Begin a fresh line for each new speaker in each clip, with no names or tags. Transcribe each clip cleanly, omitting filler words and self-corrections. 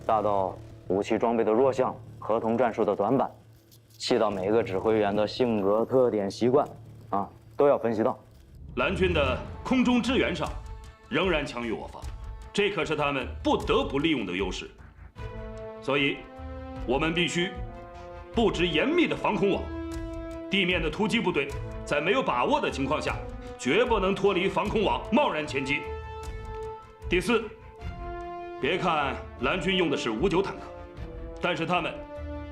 大到武器装备的弱项、合同战术的短板，细到每个指挥员的性格特点、习惯，都要分析到。
蓝军的空中支援上仍然强于我方，这可是他们不得不利用的优势。所以，我们必须布置严密的防空网，地面的突击部队在没有把握的情况下，绝不能脱离防空网贸然前进。第四，别看蓝军用的是59坦克，但是他们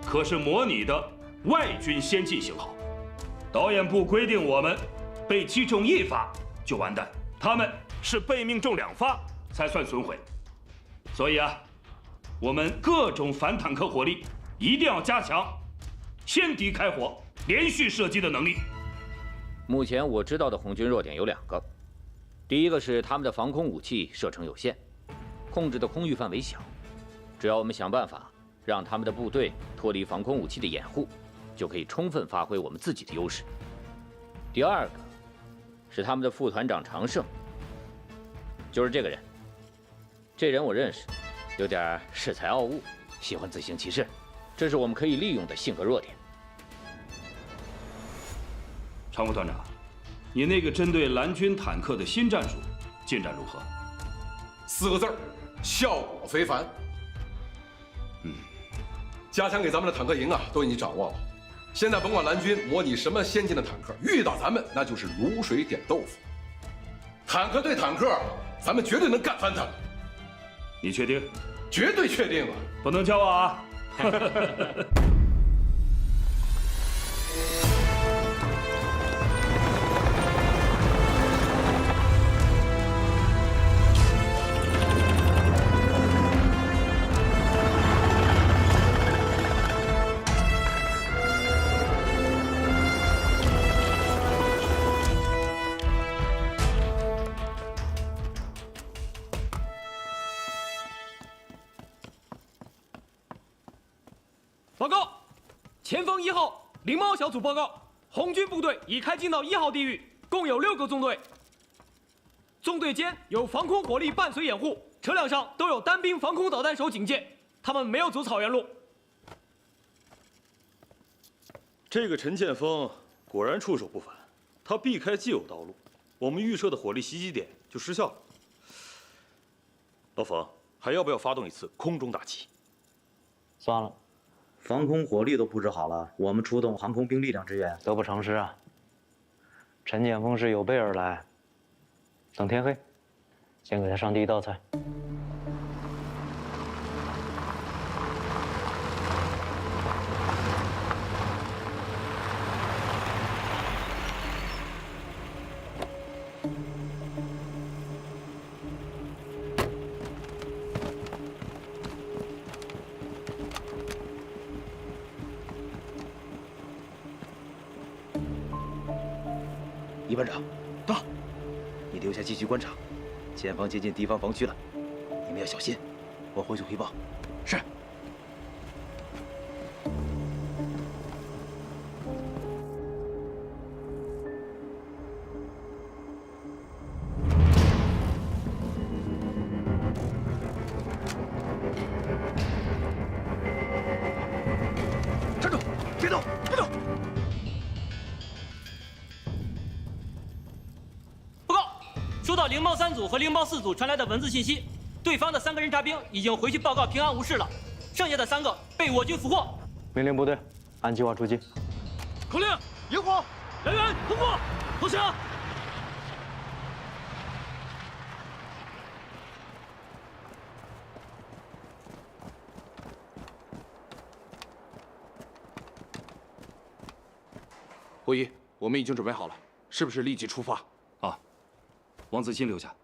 可是模拟的外军先进型号。导演部规定我们被击中1发就完蛋，他们是被命中2发才算损毁。所以我们各种反坦克火力一定要加强先敌开火、连续射击的能力。
目前我知道的红军弱点有2个，第一个是他们的防空武器射程有限，控制的空域范围小，只要我们想办法让他们的部队脱离防空武器的掩护，就可以充分发挥我们自己的优势。第二个是他们的副团长常胜，就是这个人。这人我认识，有点恃才傲物，喜欢自行其是，这是我们可以利用的性格弱点。
常副团长，你那个针对蓝军坦克的新战术进展如何
？4个字儿，效果非凡。加强给咱们的坦克营都已经掌握了。现在甭管蓝军模拟什么先进的坦克，遇到咱们那就是卤水点豆腐。坦克对坦克，咱们绝对能干翻他们。
你确定？
绝对确定了，
不能骄傲啊！
报告，前锋1号灵猫小组报告，红军部队已开进到1号地域，共有6个纵队。纵队间有防空火力伴随掩护，车辆上都有单兵防空导弹手警戒，他们没有走草原路。
这个陈建锋果然出手不凡，他避开既有道路，我们预设的火力袭击点就失效了。老冯，还要不要发动一次空中打击？
算了。防空火力都布置好了，我们出动航空兵力量支援得不偿失啊！陈建锋是有备而来，等天黑，先给他上第一道菜。
一班长，到，你留下继续观察，前方接近敌方防区了，你们要小心。我回去汇报。是。站住！别动！别动！
收到灵猫3组和灵猫4组传来的文字信息，对方的3个侦察兵已经回去报告平安无事了，剩下的3个被我军俘获。
命令部队按计划出击。
口令：营火，人员通过，投降。
会议，我们已经准备好了，是不是立即出发？
王子欣留下。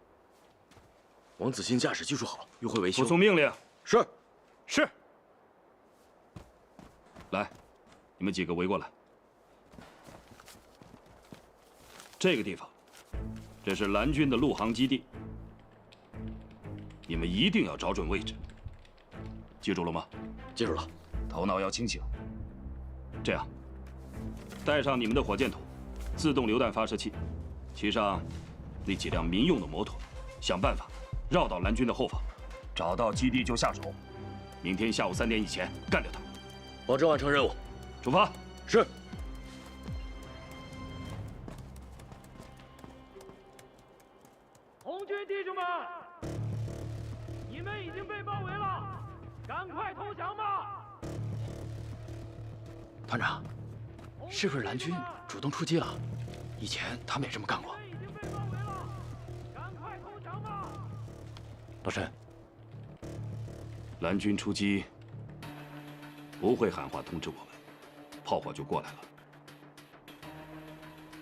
王子欣驾驶技术好，又会维修。
服从命令。
是。
是。来，你们几个围过来。这个地方，这是蓝军的陆航基地，你们一定要找准位置。记住了吗？
记住了。
头脑要清醒。这样，带上你们的火箭筒、自动榴弹发射器，骑上那几辆民用的摩托，想办法绕到蓝军的后方，找到基地就下手。明天下午3点以前干掉他。
保证完成任务。
出发。
是。
红军弟兄们，你们已经被包围了，赶快投降吧！
团长，是不是蓝军主动出击了？以前他们也这么干过。
已经被包围了，赶快投降吧！
老陈，
蓝军出击不会喊话通知我们，炮火就过来了。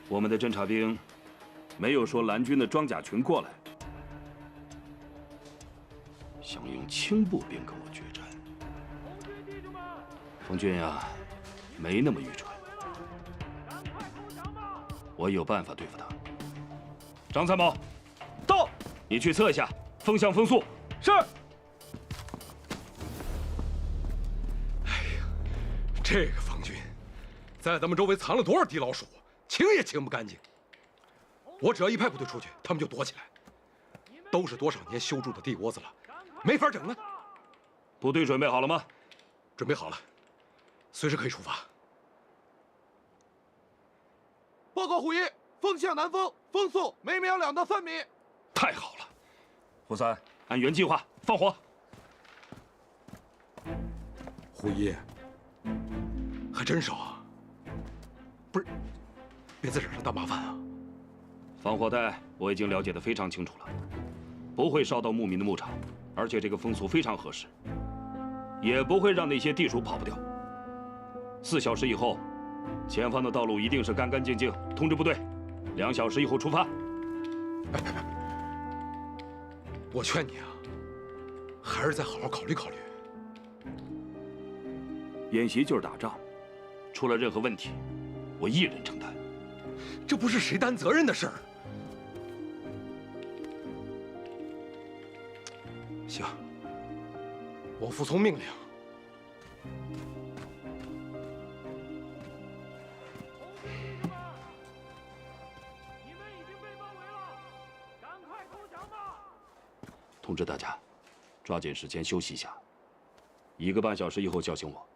我们的侦察兵没有说蓝军的装甲群过来，想用轻步兵跟我决战。冯军呀，没那么愚蠢。我有办法对付他。张参谋，
到，
你去测一下风向风速。
是。
这个方军，在咱们周围藏了多少地老鼠，清也清不干净。我只要一派部队出去，他们就躲起来。都是多少年修筑的地窝子了，没法整了。
部队准备好了吗？
准备好了，随时可以出发。
报告虎一，风向南风，风速每秒2到3米。
太好了，
胡三，
按原计划放火。
虎一，还真少啊。不是，别再惹上大麻烦啊！
防火带我已经了解得非常清楚了，不会烧到牧民的牧场，而且这个风速非常合适，也不会让那些地鼠跑不掉。4小时以后，前方的道路一定是干干净净。通知部队，2小时以后出发。
我劝你啊，还是再好好考虑考虑。
演习就是打仗，出了任何问题，我一人承担。
这不是谁担责任的事儿。行，我服从命令。
你们已经被包围了，赶快投降吧！
通知大家，抓紧时间休息一下，1个半小时以后叫醒我。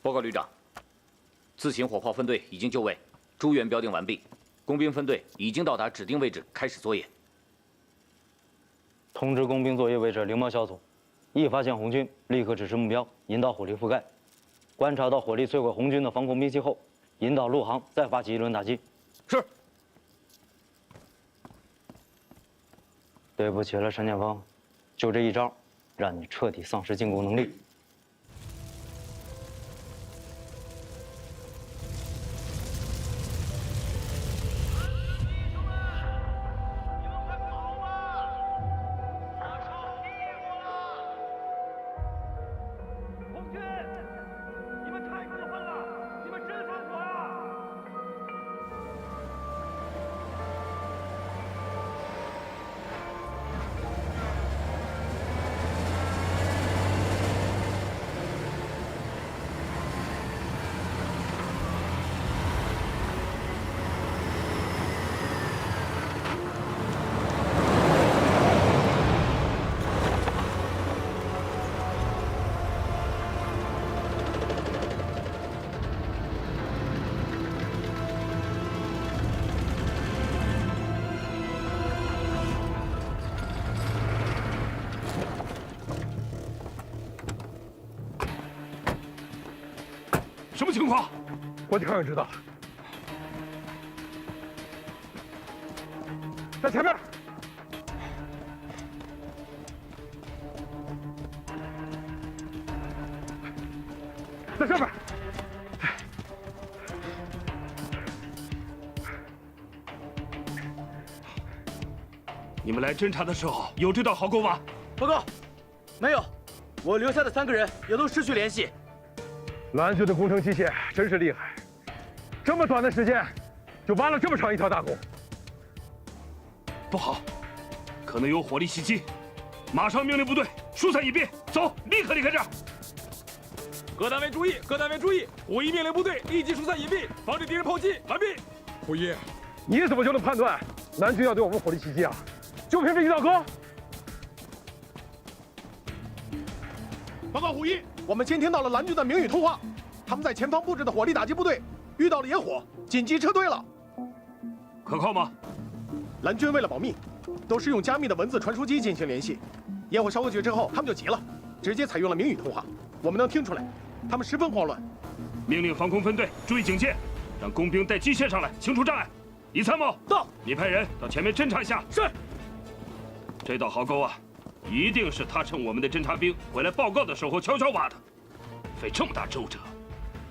报告旅长，自行火炮分队已经就位，诸员标定完毕，工兵分队已经到达指定位置开始作业。
通知工兵作业位置灵猫小组，一发现红军，立刻指示目标，引导火力覆盖。观察到火力摧毁红军的防空兵器后，引导陆航再发起一轮打击。
是。
对不起了，陈建锋，就这一招，让你彻底丧失进攻能力。
什么情况？
过去看看知道。在前面。在上面。
你们来侦察的时候有对到壕沟吗？
报告，没有，我留下的3个人也都失去联系。
蓝军的工程机械真是厉害，这么短的时间就挖了这么长一条大沟。
不好，可能有火力袭击，马上命令部队疏散隐蔽，走，立刻离开这儿。
各单位注意，各单位注意！虎一命令部队立即疏散隐蔽，防止敌人炮击。完毕。
虎一，你怎么就能判断蓝军要对我们火力袭击啊？就凭这一道沟？
报告虎一，我们监听到了蓝军的明语通话，他们在前方布置的火力打击部队遇到了野火，紧急撤退了。
可靠吗？
蓝军为了保密，都是用加密的文字传输机进行联系。野火烧过去之后，他们就急了，直接采用了明语通话。我们能听出来，他们十分慌乱。
命令防空分队注意警戒，让工兵带机械上来清除障碍。李参谋
到，
你派人到前面侦察一下。
是。
这道壕沟啊，一定是他趁我们的侦察兵回来报告的时候悄悄挖的，费这么大周折，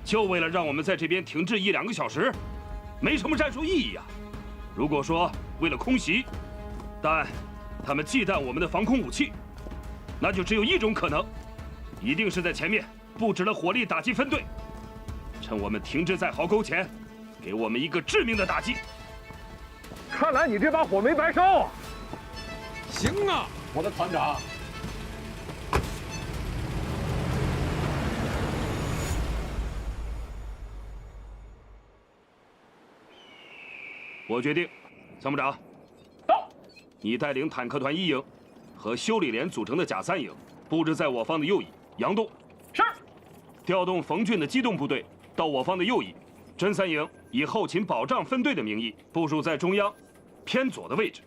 就为了让我们在这边停滞1-2个小时，没什么战术意义啊。如果说为了空袭，但他们忌惮我们的防空武器，那就只有一种可能，一定是在前面布置了火力打击分队，趁我们停滞在壕沟前，给我们一个致命的打击。
看来你这把火没白烧啊！
行啊，我的团长。
我决定，参谋长，
到。
你带领坦克团1营和修理连组成的甲3营，布置在我方的右翼杨洞。
是。
调动冯俊的机动部队到我方的右翼，侦3营以后勤保障分队的名义部署在中央偏左的位置。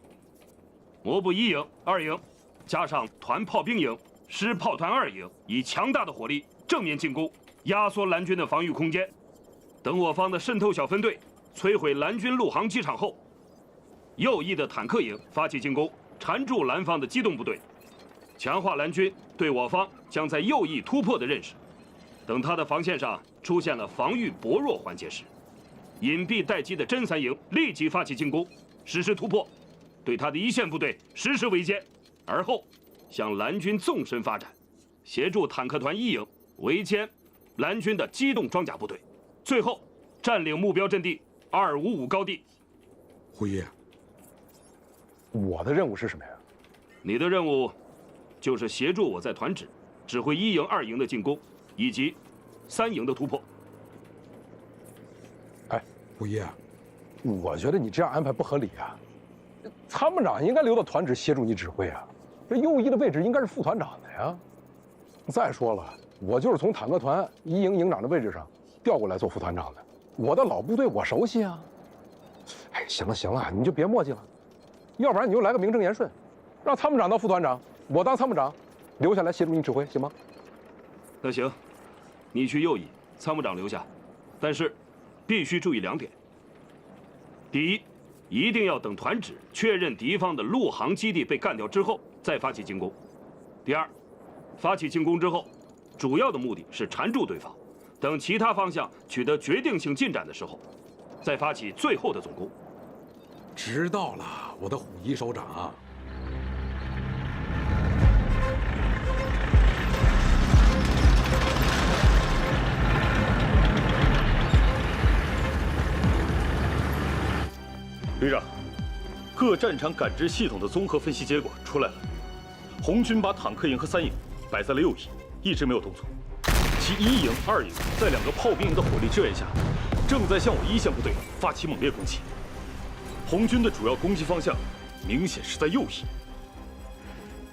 摩步1营、2营，加上团炮兵营、师炮团2营，以强大的火力正面进攻，压缩蓝军的防御空间。等我方的渗透小分队摧毁蓝军陆航机场后，右翼的坦克营发起进攻，缠住蓝方的机动部队，强化蓝军对我方将在右翼突破的认识。等他的防线上出现了防御薄弱环节时，隐蔽待机的侦3营立即发起进攻，实施突破，对他的一线部队实施围歼，而后向蓝军纵深发展，协助坦克团1营围歼蓝军的机动装甲部队，最后占领目标阵地255高地。
虎一，
我的任务是什么呀？
你的任务就是协助我在团指指挥1营、2营的进攻，以及3营的突破。
哎，虎一，我觉得你这样安排不合理啊！参谋长应该留到团指协助你指挥啊，这右翼的位置应该是副团长的呀。再说了，我就是从坦克团1营营长的位置上调过来做副团长的，我的老部队我熟悉啊。哎，行了行了，你就别磨叽了，要不然你就来个名正言顺，让参谋长当副团长，我当参谋长，留下来协助你指挥，行吗？
那行，你去右翼，参谋长留下，但是必须注意2点：第一，一定要等团指确认敌方的陆航基地被干掉之后再发起进攻；第二，发起进攻之后，主要的目的是缠住对方，等其他方向取得决定性进展的时候，再发起最后的总攻。
知道了，我的虎一首长。
旅长，各战场感知系统的综合分析结果出来了。红军把坦克营和3营摆在了右翼，一直没有动作。其1营、2营在2个炮兵营的火力支援下，正在向我一线部队发起猛烈攻击。红军的主要攻击方向明显是在右翼。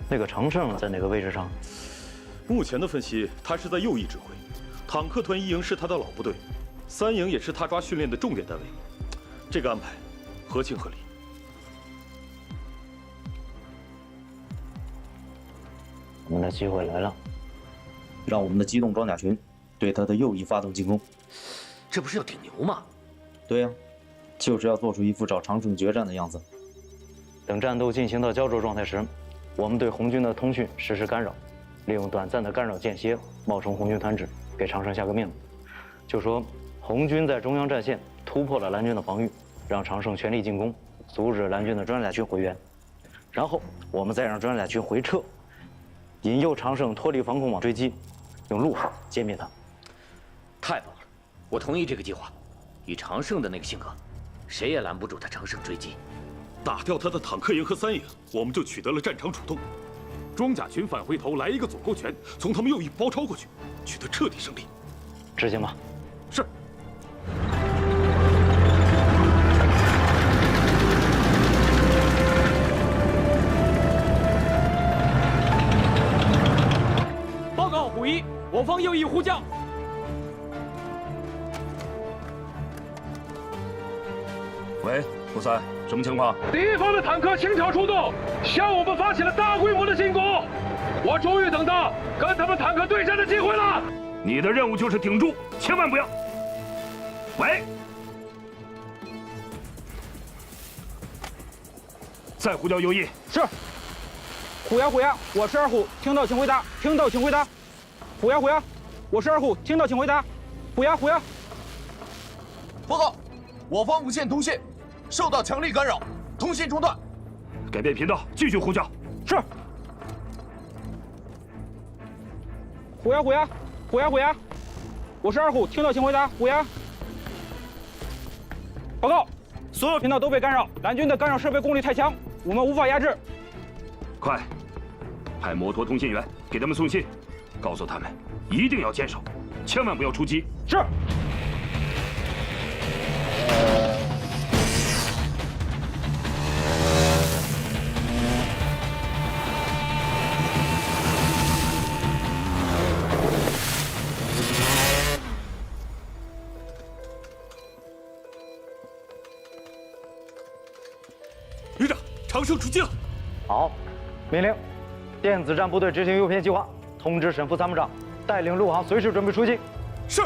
那个常胜在哪个位置上？
目前的分析，他是在右翼指挥。坦克团1营是他的老部队，3营也是他抓训练的重点单位。这个安排合情合理。
我们的机会来了，让我们的机动装甲群对他的右翼发动进攻。
这不是要顶牛吗？
对呀，就是要做出一副找常胜决战的样子。等战斗进行到焦灼状态时，我们对红军的通讯实施干扰，利用短暂的干扰间歇，冒充红军团指，给常胜下个命令，就说红军在中央战线突破了蓝军的防御，让常胜全力进攻，阻止蓝军的装甲群回援，然后我们再让装甲群回撤，引诱常胜脱离防空网追击，用陆炮歼灭他。
太棒了，我同意这个计划。以常胜的那个性格，谁也拦不住他常胜追击。
打掉他的坦克营和3营，我们就取得了战场主动。装甲群返回头来一个左勾拳，从他们右翼包抄过去，取得彻底胜利。
执行吧。
是。
报告虎一，我方右翼呼叫。
喂，胡三，什么情况？
敌方的坦克轻巧出动，向我们发起了大规模的进攻。我终于等到跟他们坦克对战的机会了。
你的任务就是顶住，千万不要。喂，再呼叫右翼。
是。虎牙，我是二虎，听到请回答，听到请回答。虎牙，我是二虎，听到请回答。虎牙。
报告，我方无线通信受到强力干扰，通信中断。
改变频道，继续呼叫。
是。虎牙，我是二虎，听到请回答。虎牙。报告，所有频道都被干扰，蓝军的干扰设备功率太强，我们无法压制。
快，派摩托通信员给他们送信，告诉他们一定要坚守，千万不要出击。
是。
旅长，长胜出击了。
好，命令电子战部队执行诱骗计划，通知沈副参谋长带领陆航随时准备出击。
是。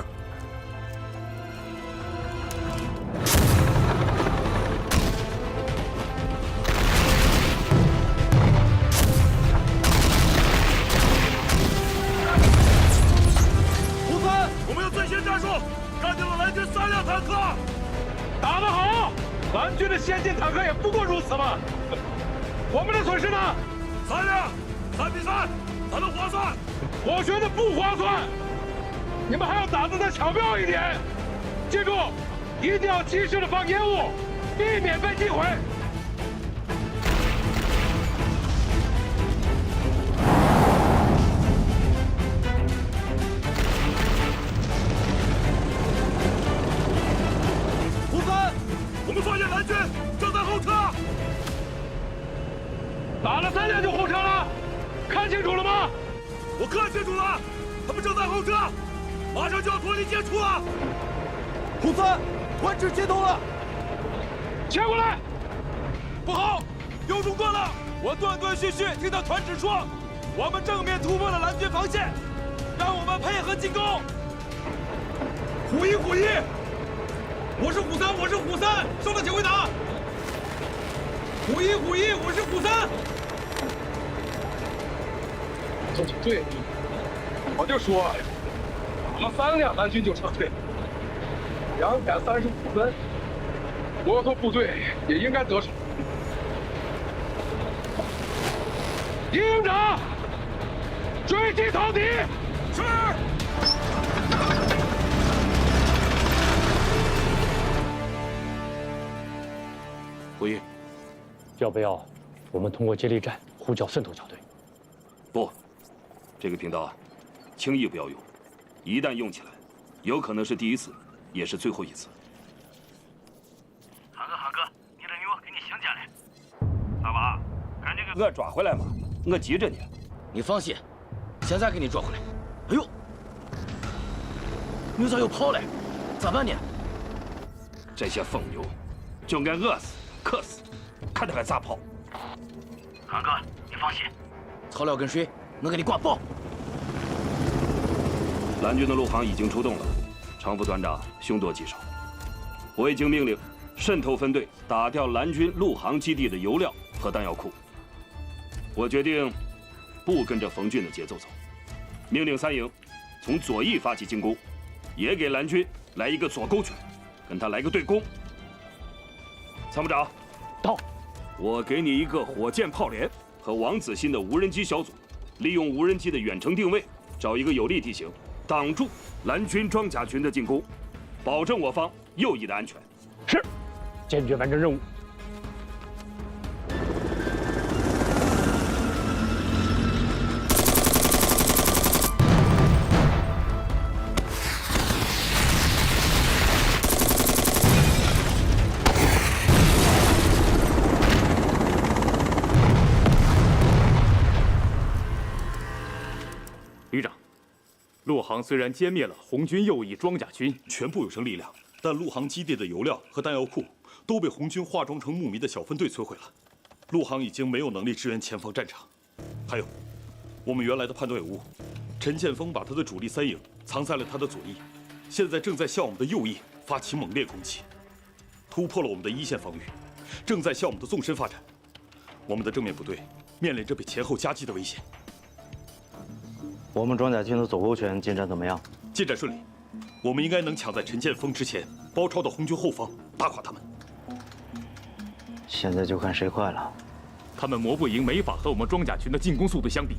胡三，
我们有最新战术，干掉了蓝军3辆坦克。
打得好！蓝军的先进坦克也不过如此嘛。我们的损失呢
？3辆，3比3，打得划算。
我觉得不划算。你们还要打得再巧妙一点。记住，一定要及时的放烟雾，避免被击毁。
胡三，我们发现蓝军正在后撤。
打了3辆就后撤了，看清楚了吗？
我看清楚了，他们正在后撤，马上就要脱离接触了。
胡三，团指接通了，
切过来。
不好，又中断了。我断断续续听到团指说，我们正面突破了蓝军防线，让我们配合进攻。
虎一，我是虎三，收到请回答。虎一，我是虎三。对，我就说呀，打了3辆蓝军就撤退，2点35分，摩托部队也应该得手。营长，追击到底。是。
虎一，
要不要我们通过接力战呼叫渗透小队？
不，这个频道轻易不要用，一旦用起来，有可能是第一次，也是最后一次。
韩哥，你的牛给你请假了。老王，赶紧给
我抓回来嘛，我急着呢。
你放心，现在给你抓回来。哎呦，牛咋又跑了？咋办呢？
这些疯牛，就该饿死、渴死，看他还咋跑？
韩哥，你放心，
草料跟水，我给你挂爆。
蓝军的陆航已经出动了，常副团长凶多吉少。我已经命令渗透分队打掉蓝军陆航基地的油料和弹药库。我决定不跟着冯俊的节奏走，命令3营从左翼发起进攻，也给蓝军来一个左勾拳，跟他来个对攻。参谋长，
到。
我给你一个火箭炮连和王子欣的无人机小组，利用无人机的远程定位，找一个有利地形，挡住蓝军装甲群的进攻，保证我方右翼的安全。
是，坚决完成任务。
陆航虽然歼灭了红军右翼装甲军
全部有生力量，但陆航基地的油料和弹药库都被红军化妆成牧民的小分队摧毁了。陆航已经没有能力支援前方战场。还有，我们原来的判断有误，陈建锋把他的主力3营藏在了他的左翼，现在正在向我们的右翼发起猛烈攻击，突破了我们的一线防御，正在向我们的纵深发展。我们的正面部队面临着被前后夹击的危险。
我们装甲军的左勾拳进展怎么样？
进展顺利，我们应该能抢在陈建锋之前包抄到红军后方，打垮他们。
现在就看谁快了。
他们魔步营没法和我们装甲群的进攻速度相比。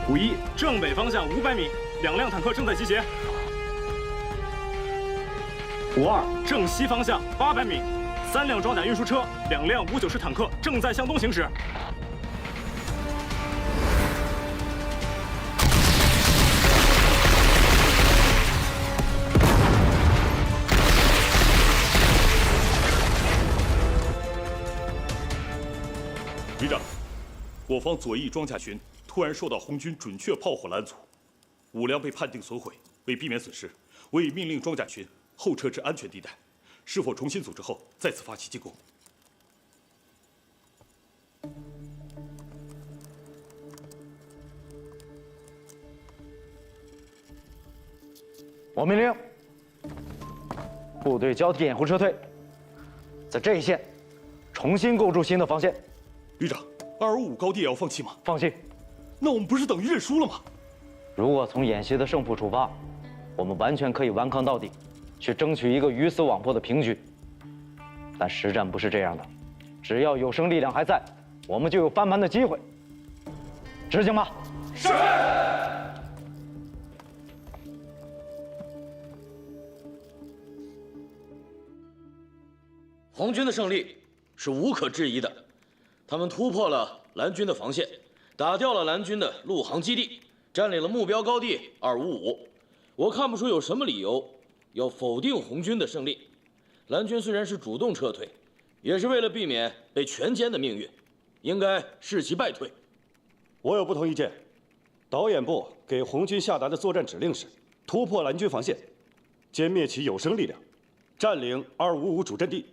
5-1，正北方向500米，2辆坦克正在集结。5-2，正西方向800米，3辆装甲运输车，2辆594坦克正在向东行驶。
旅长，我方左翼装甲群突然受到红军准确炮火拦阻，5辆被判定损毁。为避免损失，我已命令装甲群后撤至安全地带。是否重新组织后再次发起进攻？
我命令部队交替掩护撤退，在这一线重新构筑新的防线。
旅长，255高地也要放弃吗？
放弃。
那我们不是等于认输了吗？
如果从演习的胜负出发，我们完全可以顽抗到底，去争取一个鱼死网破的平局。但实战不是这样的，只要有生力量还在，我们就有翻盘的机会。执行吧。是。
红军的胜利是无可置疑的，他们突破了蓝军的防线，打掉了蓝军的陆航基地，占领了目标高地255。我看不出有什么理由要否定红军的胜利。蓝军虽然是主动撤退，也是为了避免被全歼的命运，应该士气败退。
我有不同意见。导演部给红军下达的作战指令是突破蓝军防线，歼灭其有生力量，占领255主阵地。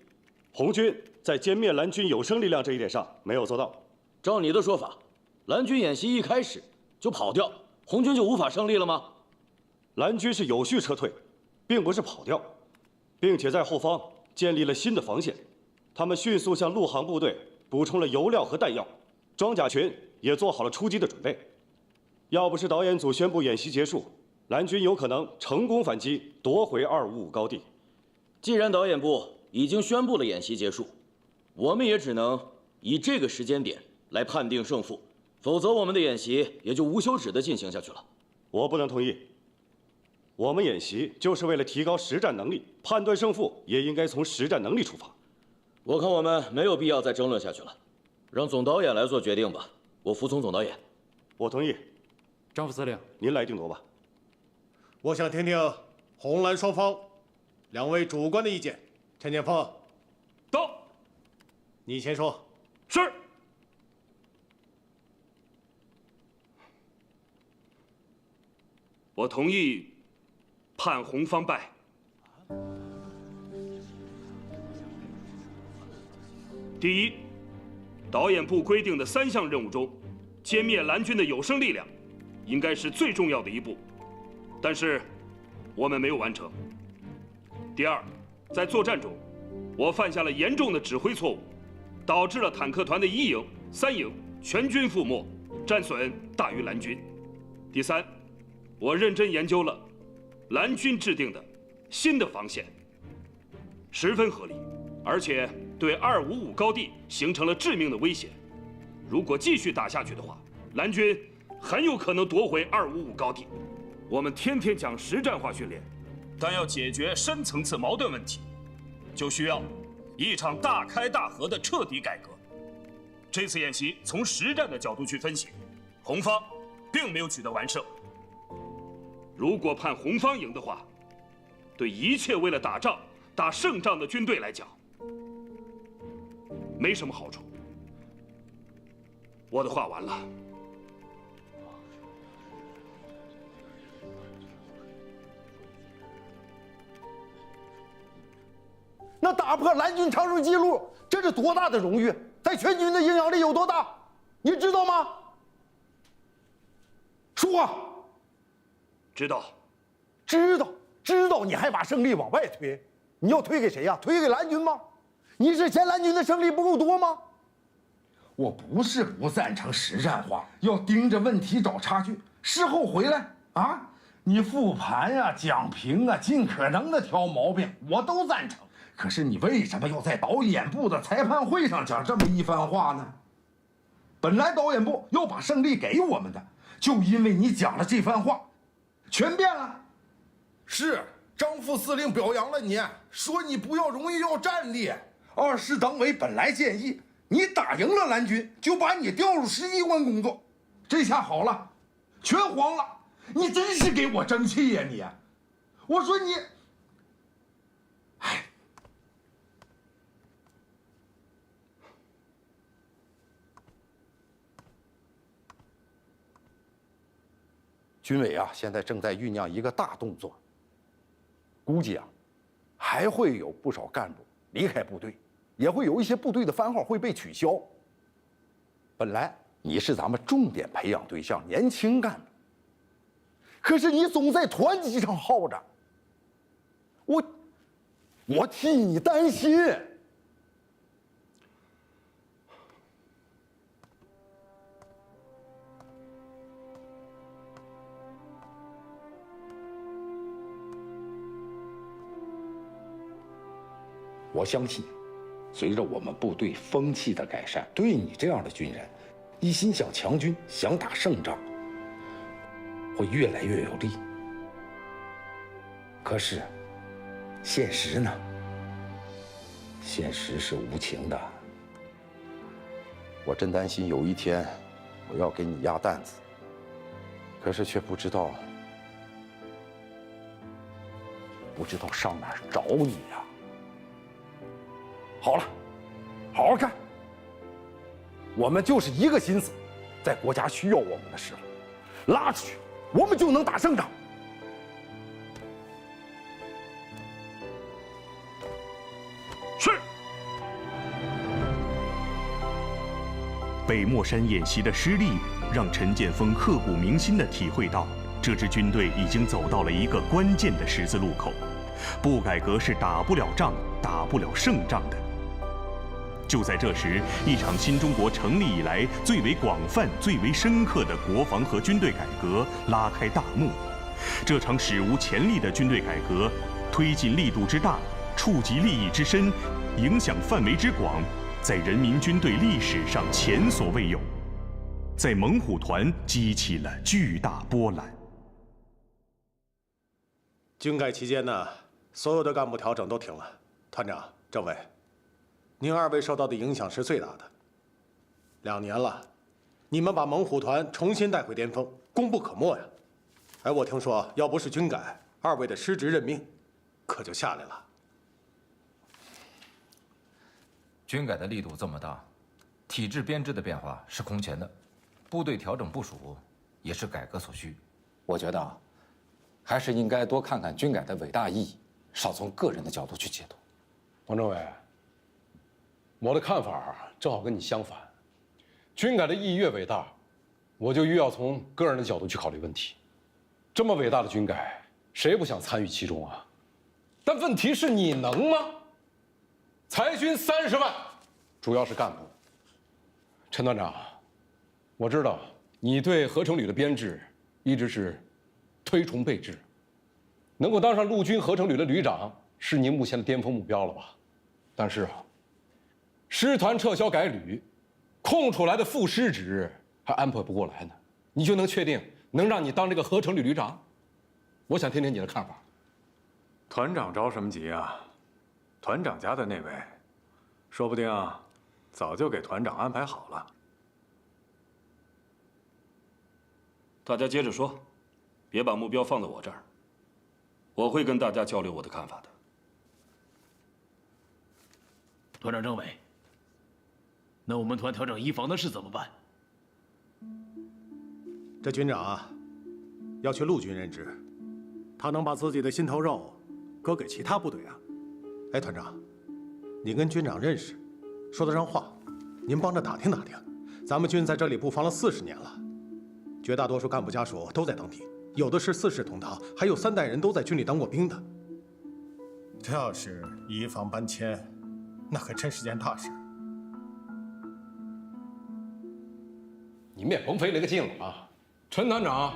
红军在歼灭蓝军有生力量这一点上没有做到。
照你的说法，蓝军演习一开始就跑掉，红军就无法胜利了吗？
蓝军是有序撤退，并不是跑掉，并且在后方建立了新的防线。他们迅速向陆航部队补充了油料和弹药，装甲群也做好了出击的准备。要不是导演组宣布演习结束，蓝军有可能成功反击，夺回255高地。
既然导演部已经宣布了演习结束，我们也只能以这个时间点来判定胜负，否则我们的演习也就无休止地进行下去了。
我不能同意。我们演习就是为了提高实战能力，判断胜负也应该从实战能力出发。
我看我们没有必要再争论下去了，让总导演来做决定吧。我服从总导演。
我同意。
张副司令，
您来定夺吧。
我想听听红蓝双方2位主官的意见。陈建锋，
到。
你先说。
是。我同意判红方败。第一，导演部规定的3项任务中，歼灭蓝军的有生力量，应该是最重要的一步，但是我们没有完成。第二，在作战中，我犯下了严重的指挥错误，导致了坦克团的1营、3营全军覆没，战损大于蓝军。第三，我认真研究了蓝军制定的新的防线，十分合理，而且对255高地形成了致命的威胁。如果继续打下去的话，蓝军很有可能夺回255高地。我们天天讲实战化训练，但要解决深层次矛盾问题，就需要一场大开大合的彻底改革。这次演习从实战的角度去分析，红方并没有取得完胜。如果判红方赢的话，对一切为了打仗、打胜仗的军队来讲，没什么好处。我的话完了。
那打破蓝军长胜纪录，这是多大的荣誉，在全军的影响力有多大，你知道吗？说。
知道。
知道，你还把胜利往外推，你要推给谁呀？推给蓝军吗？你是嫌蓝军的胜利不够多吗？
我不是不赞成实战化，要盯着问题找差距，事后回来啊，你复盘呀、讲评啊，尽可能的挑毛病，我都赞成。可是你为什么要在导演部的裁判会上讲这么一番话呢？本来导演部要把胜利给我们的，就因为你讲了这番话，全变了。
是张副司令表扬了你，说你不要荣誉，要战力。二师党委本来建议你打赢了蓝军，就把你调入实际关工作。这下好了，全黄了。你真是给我争气呀你！我说你，哎。军委啊，现在正在酝酿一个大动作，估计啊，还会有不少干部离开部队，也会有一些部队的番号会被取消。本来你是咱们重点培养对象，年轻干部，可是你总在团级上耗着，我替你担心。我相信，随着我们部队风气的改善，对你这样的军人，一心想强军、想打胜仗，会越来越有利。可是，现实呢？现实是无情的。我真担心有一天，我要给你压担子，可是却不知道上哪儿找你呀。好了，好好干。我们就是一个心思，在国家需要我们的时候，拉出去，我们就能打胜仗。
是。
北漠山演习的失利，让陈建锋刻骨铭心地体会到，这支军队已经走到了一个关键的十字路口，不改革是打不了仗、打不了胜仗的。就在这时，一场新中国成立以来最为广泛、最为深刻的国防和军队改革拉开大幕。这场史无前例的军队改革，推进力度之大，触及利益之深，影响范围之广，在人民军队历史上前所未有，在猛虎团激起了巨大波澜。
军改期间呢，所有的干部调整都停了。团长、政委，您二位受到的影响是最大的。2年了，你们把猛虎团重新带回巅峰，功不可没呀。哎，我听说要不是军改，二位的失职任命可就下来了。
军改的力度这么大，体制编制的变化是空前的，部队调整部署也是改革所需。
我觉得还是应该多看看军改的伟大意义，少从个人的角度去解读。
王政委，我的看法正好跟你相反。军改的意义越伟大，我就越要从个人的角度去考虑问题。这么伟大的军改，谁不想参与其中啊？但问题是你能吗？裁军30万，主要是干部。陈团长，我知道你对合成旅的编制一直是推崇备至，能够当上陆军合成旅的旅长，是您目前的巅峰目标了吧？但是啊，师团撤销改旅，空出来的副师职还安排不过来呢，你就能确定能让你当这个合成旅旅长？我想听听你的看法。
团长着什么急啊？团长家的那位，说不定早就给团长安排好了。
大家接着说，别把目标放在我这儿。我会跟大家交流我的看法的。
团长、政委，那我们团调整移防的事怎么办？
这军长要去陆军任职，他能把自己的心头肉割给其他部队啊？哎，团长，你跟军长认识，说得上话，您帮着打听打听。咱们军在这里布防了40年了，绝大多数干部家属都在当兵，有的是4世同堂，还有3代人都在军里当过兵的。这要是移防搬迁，那可真是件大事。
你们也甭费那个劲了啊！陈团长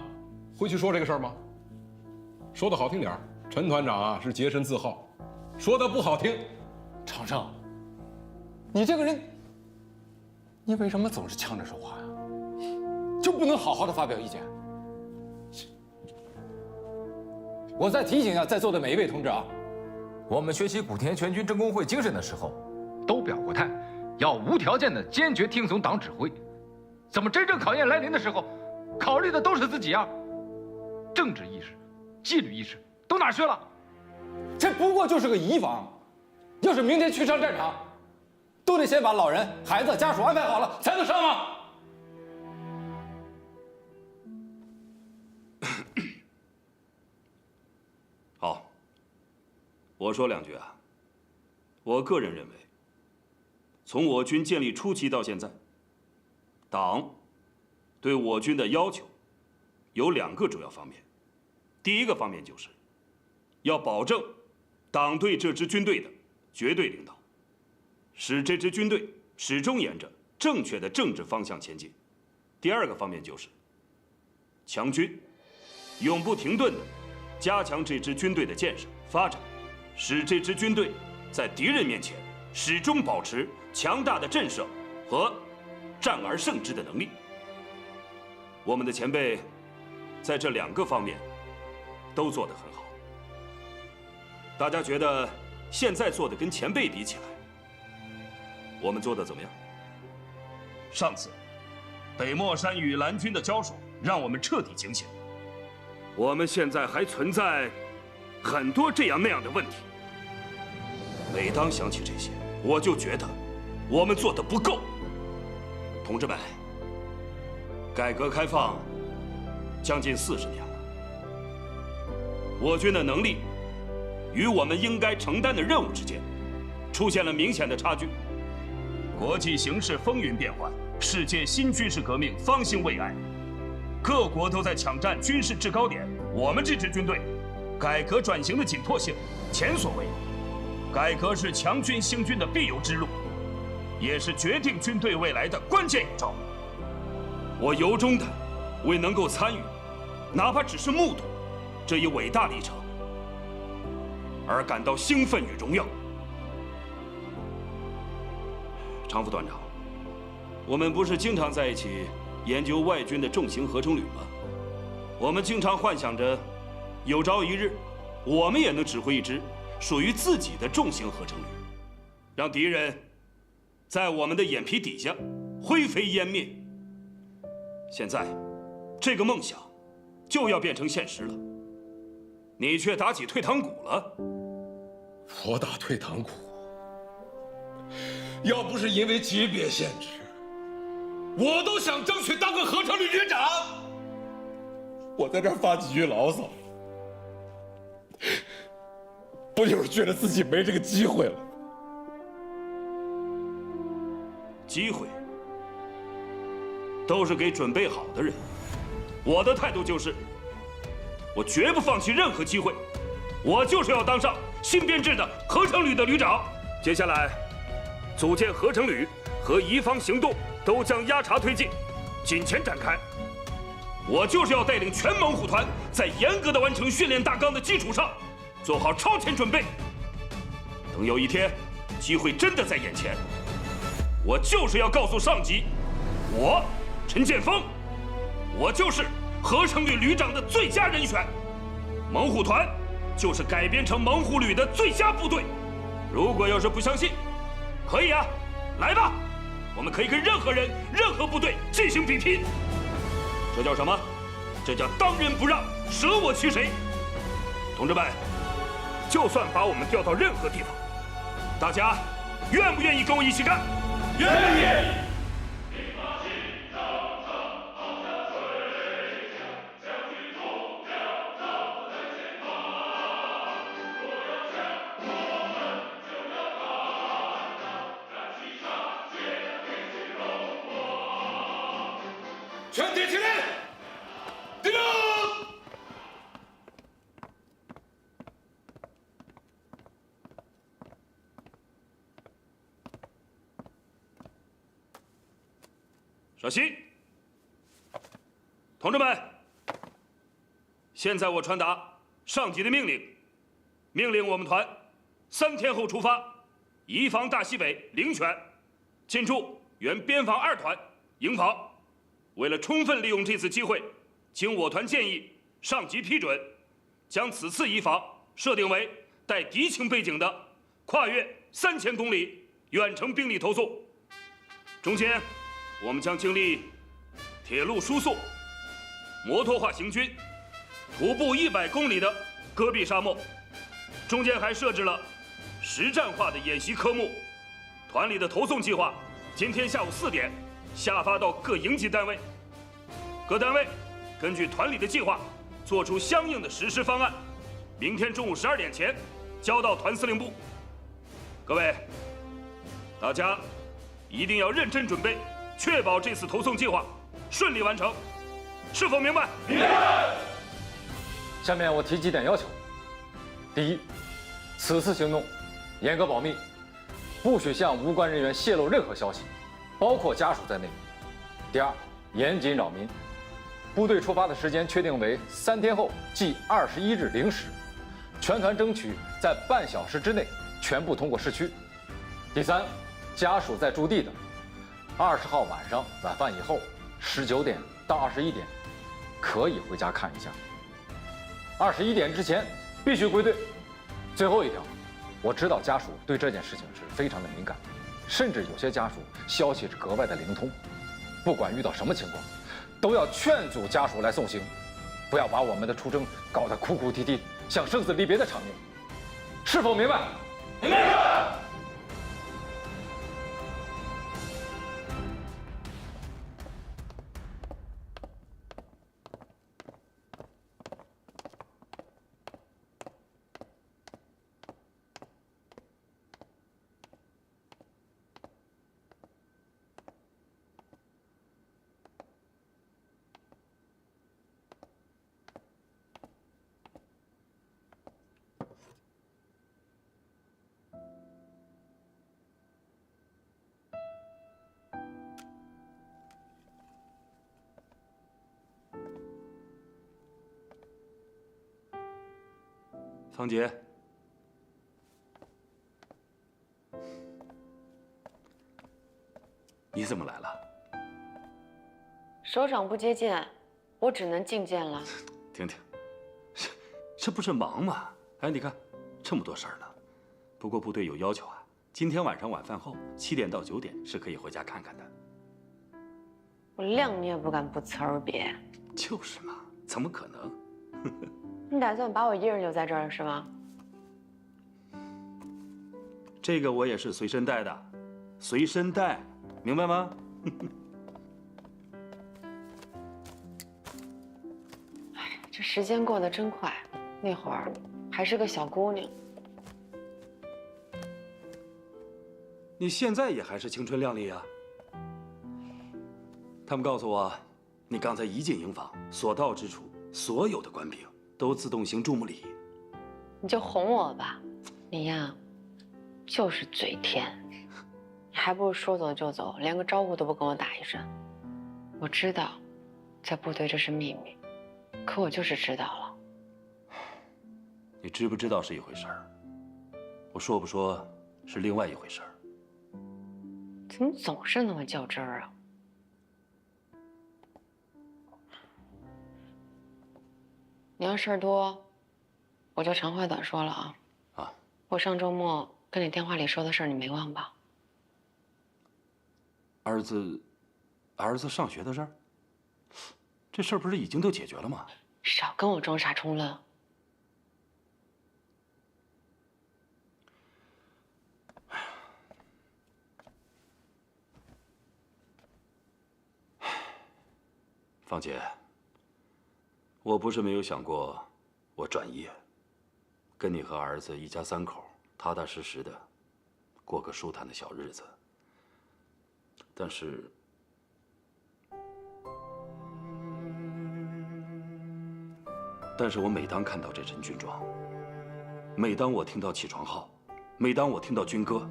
会去说这个事儿吗？说的好听点儿，陈团长是洁身自好；说的不好听，
常胜，你这个人，你为什么总是呛着说话呀？就不能好好的发表意见？我再提醒一下在座的每一位同志啊，我们学习古田全军政工会精神的时候，都表过态，要无条件的坚决听从党指挥。怎么真正考验来临的时候，考虑的都是自己啊？政治意识、纪律意识都哪去了？这不过就是个移防，要是明天去上战场，都得先把老人、孩子、家属安排好了才能上吗？
好，我说2句啊。我个人认为，从我军建立初期到现在，党对我军的要求有2个主要方面。第一个方面就是要保证党对这支军队的绝对领导，使这支军队始终沿着正确的政治方向前进。第2个方面就是强军，永不停顿的加强这支军队的建设发展，使这支军队在敌人面前始终保持强大的震慑和战而胜之的能力。我们的前辈在这2个方面都做得很好。大家觉得现在做的跟前辈比起来，我们做的怎么样？上次北漠山与蓝军的交手让我们彻底警醒，我们现在还存在很多这样那样的问题。每当想起这些，我就觉得我们做的不够。同志们，改革开放将近40年了，我军的能力与我们应该承担的任务之间出现了明显的差距。国际形势风云变幻，世界新军事革命方兴未艾，各国都在抢占军事制高点。我们这支军队，改革转型的紧迫性前所未有。改革是强军兴军的必由之路，也是决定军队未来的关键一招。我由衷的为能够参与，哪怕只是目睹这一伟大历程而感到兴奋与荣耀。常副团长，我们不是经常在一起研究外军的重型合成旅吗？我们经常幻想着，有朝一日，我们也能指挥一支属于自己的重型合成旅，让敌人在我们的眼皮底下灰飞烟灭。现在，这个梦想就要变成现实了，你却打起退堂鼓了。
我打退堂鼓，要不是因为级别限制，我都想争取当个合成旅旅长。我在这儿发几句牢骚，不就是觉得自己没这个机会了？
机会都是给准备好的人。我的态度就是，我绝不放弃任何机会，我就是要当上新编制的合成旅的旅长。接下来，组建合成旅和移防行动都将压茬推进，紧前展开。我就是要带领全猛虎团，在严格的完成训练大纲的基础上，做好超前准备。等有一天，机会真的在眼前，我就是要告诉上级，我陈建锋，我就是合成旅旅长的最佳人选，猛虎团就是改编成猛虎旅的最佳部队。如果要是不相信，可以啊，来吧，我们可以跟任何人、任何部队进行比拼。这叫什么？这叫当仁不让，舍我其谁。同志们，就算把我们调到任何地方，大家愿不愿意跟我一起干？愿意。全体起立，立正。稍息，同志们，现在我传达上级的命令，命令我们团3天后出发，移防大西北灵泉，进驻原边防2团营房。为了充分利用这次机会，经我团建议，上级批准，将此次移防设定为带敌情背景的跨越3000公里远程兵力投送。中间，我们将经历铁路输送、摩托化行军、徒步100公里的戈壁沙漠，中间还设置了实战化的演习科目。团里的投送计划，今天下午4点。下发到各营级单位，各单位根据团里的计划，做出相应的实施方案，明天中午12点前交到团司令部。各位，大家一定要认真准备，确保这次投送计划顺利完成，是否明白？明白。
下面我提几点要求：第一，此次行动严格保密，不许向无关人员泄露任何消息，包括家属在内。第二，严禁扰民。部队出发的时间确定为3天后，即21日0时，全团争取在半小时之内全部通过市区。第三，家属在驻地的，20号晚上晚饭以后19点到21点，可以回家看一下。21点之前必须归队。最后一条，我知道家属对这件事情是非常的敏感，甚至有些家属消息是格外的灵通。不管遇到什么情况，都要劝阻家属来送行，不要把我们的出征搞得哭哭啼啼，像生死离别的场面。是否明白？明白。
方杰，你怎么来了？
首长不接见，我只能觐见了。
婷婷，这不是忙吗？哎，你看，这么多事儿呢。不过部队有要求啊，今天晚上晚饭后7点到9点是可以回家看看的。
我谅你也不敢不辞而别。
就是嘛，怎么可能？
你打算把我一人留在这儿是吗？
这个我也是随身带的，随身带，明白吗？
哎，这时间过得真快，那会儿还是个小姑娘。
你现在也还是青春靓丽啊。他们告诉我，你刚才一进营房，所到之处，所有的官兵都自动行注目礼。
你就哄我吧，你呀，就是嘴甜，你还不如说走就走，连个招呼都不跟我打一声。我知道，在部队这是秘密，可我就是知道了。
你知不知道是一回事儿，我说不说是另外一回事儿。
怎么总是那么较真儿啊？你要事儿多，我就长话短说了啊。
啊，
我上周末跟你电话里说的事儿，你没忘吧？
儿子上学的事儿，这事儿不是已经都解决了吗？
少跟我装傻充愣。
芳姐，我不是没有想过，我转业，跟你和儿子一家三口踏踏实实的过个舒坦的小日子。但是，我每当看到这身军装，每当我听到起床号，每当我听到军歌，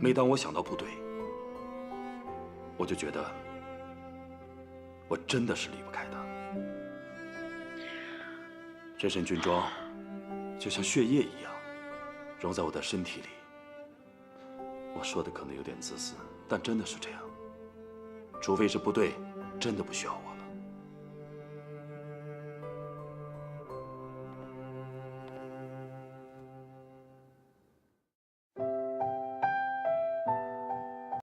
每当我想到部队，我就觉得我真的是离不开他。这身军装就像血液一样，融在我的身体里。我说的可能有点自私，但真的是这样。除非是部队真的不需要我。